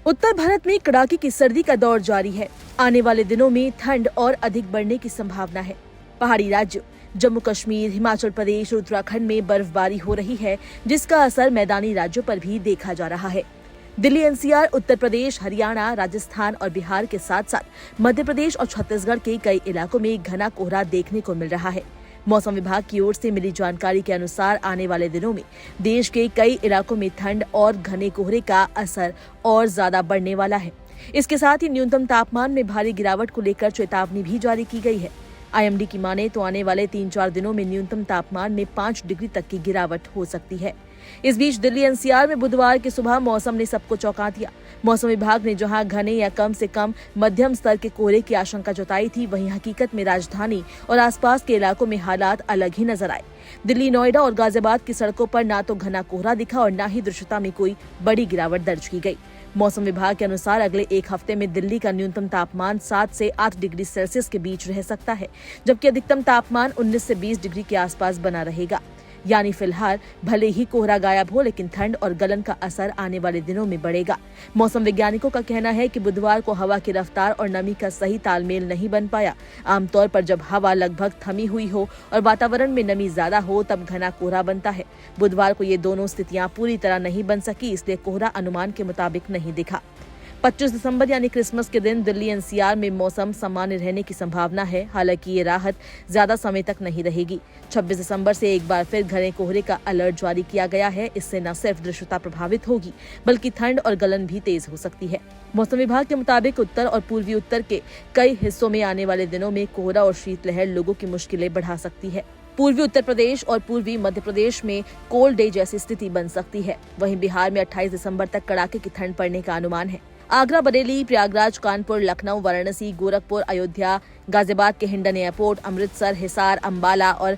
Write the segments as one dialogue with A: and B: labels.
A: उत्तर भारत में कड़ाके की सर्दी का दौर जारी है। आने वाले दिनों में ठंड और अधिक बढ़ने की संभावना है। पहाड़ी राज्य जम्मू कश्मीर, हिमाचल प्रदेश और उत्तराखंड में बर्फबारी हो रही है, जिसका असर मैदानी राज्यों पर भी देखा जा रहा है। दिल्ली एनसीआर, उत्तर प्रदेश, हरियाणा, राजस्थान और बिहार के साथ साथ मध्य प्रदेश और छत्तीसगढ़ के कई इलाकों में घना कोहरा देखने को मिल रहा है। मौसम विभाग की ओर से मिली जानकारी के अनुसार आने वाले दिनों में देश के कई इलाकों में ठंड और घने कोहरे का असर और ज्यादा बढ़ने वाला है। इसके साथ ही न्यूनतम तापमान में भारी गिरावट को लेकर चेतावनी भी जारी की गई है। आईएमडी की माने तो आने वाले 3-4 दिनों में न्यूनतम तापमान में 5 डिग्री तक की गिरावट हो सकती है। इस बीच दिल्ली एनसीआर में बुधवार की सुबह मौसम ने सबको चौंका दिया। मौसम विभाग ने जहां घने या कम से कम मध्यम स्तर के कोहरे की आशंका जताई थी, वहीं हकीकत में राजधानी और आसपास के इलाकों में हालात अलग ही नजर आए। दिल्ली, नोएडा और गाजियाबाद की सड़कों पर ना तो घना कोहरा दिखा और न ही दृश्यता में कोई बड़ी गिरावट दर्ज की गई। मौसम विभाग के अनुसार अगले एक हफ्ते में दिल्ली का न्यूनतम तापमान 7 से 8 डिग्री सेल्सियस के बीच रह सकता है, जबकि अधिकतम तापमान 19 से 20 डिग्री के आसपास बना रहेगा। यानी फिलहाल भले ही कोहरा गायब हो, लेकिन ठंड और गलन का असर आने वाले दिनों में बढ़ेगा। मौसम वैज्ञानिकों का कहना है कि बुधवार को हवा की रफ्तार और नमी का सही तालमेल नहीं बन पाया। आमतौर पर जब हवा लगभग थमी हुई हो और वातावरण में नमी ज्यादा हो, तब घना कोहरा बनता है। बुधवार को ये दोनों स्थितियां पूरी तरह नहीं बन सकी, इसलिए कोहरा अनुमान के मुताबिक नहीं दिखा। 25 दिसंबर यानी क्रिसमस के दिन दिल्ली एनसीआर में मौसम सामान्य रहने की संभावना है। हालांकि ये राहत ज्यादा समय तक नहीं रहेगी। 26 दिसंबर से एक बार फिर घने कोहरे का अलर्ट जारी किया गया है। इससे न सिर्फ दृश्यता प्रभावित होगी, बल्कि ठंड और गलन भी तेज हो सकती है। मौसम विभाग के मुताबिक उत्तर और पूर्वी उत्तर के कई हिस्सों में आने वाले दिनों में कोहरा और शीतलहर लोगों की मुश्किलें बढ़ा सकती है। पूर्वी उत्तर प्रदेश और पूर्वी मध्य प्रदेश में कोल्ड डे जैसी स्थिति बन सकती है। वहीं बिहार में 28 दिसंबर तक कड़ाके की ठंड पड़ने का अनुमान है। आगरा, बरेली, प्रयागराज, कानपुर, लखनऊ, वाराणसी, गोरखपुर, अयोध्या, गाजियाबाद के हिंडन एयरपोर्ट, अमृतसर, हिसार, अंबाला और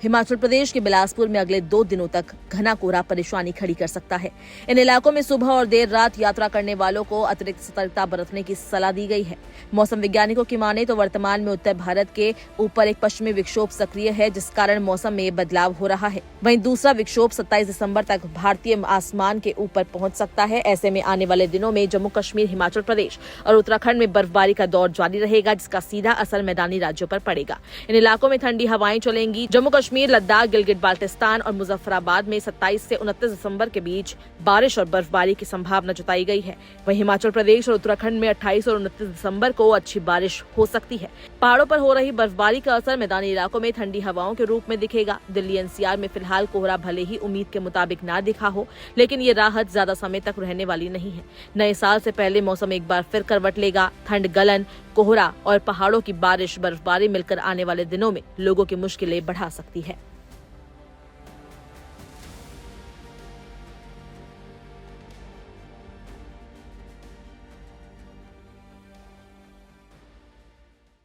A: हिमाचल प्रदेश के बिलासपुर में अगले 2 दिनों तक घना कोहरा परेशानी खड़ी कर सकता है। इन इलाकों में सुबह और देर रात यात्रा करने वालों को अतिरिक्त सतर्कता बरतने की सलाह दी गई है। मौसम वैज्ञानिकों की माने तो वर्तमान में उत्तर भारत के ऊपर एक पश्चिमी विक्षोभ सक्रिय है, जिस कारण मौसम में बदलाव हो रहा है। वहीं दूसरा विक्षोभ 27 दिसंबर तक भारतीय आसमान के ऊपर पहुंच सकता है। ऐसे में आने वाले दिनों में जम्मू कश्मीर, हिमाचल प्रदेश और उत्तराखंड में बर्फबारी का दौर जारी रहेगा, जिसका सीधा असर मैदानी राज्यों पर पड़ेगा। इन इलाकों में ठंडी हवाएं चलेंगी। जम्मू कश्मीर, लद्दाख, गिलगित बाल्टिस्तान और मुजफ्फराबाद में 27 से 29 दिसंबर के बीच बारिश और बर्फबारी की संभावना जताई गई है। वहीं हिमाचल प्रदेश और उत्तराखंड में 28 और 29 दिसंबर को अच्छी बारिश हो सकती है। पहाड़ों पर हो रही बर्फबारी का असर मैदानी इलाकों में ठंडी हवाओं के रूप में दिखेगा। दिल्ली एनसीआर में फिलहाल कोहरा भले ही उम्मीद के मुताबिक ना दिखा हो, लेकिन ये राहत ज्यादा समय तक रहने वाली नहीं है। नए साल से पहले मौसम एक बार फिर करवट लेगा। ठंड, गलन, कोहरा और पहाड़ों की बारिश, बर्फबारी मिलकर आने वाले दिनों में लोगों की मुश्किलें बढ़ा सकती है।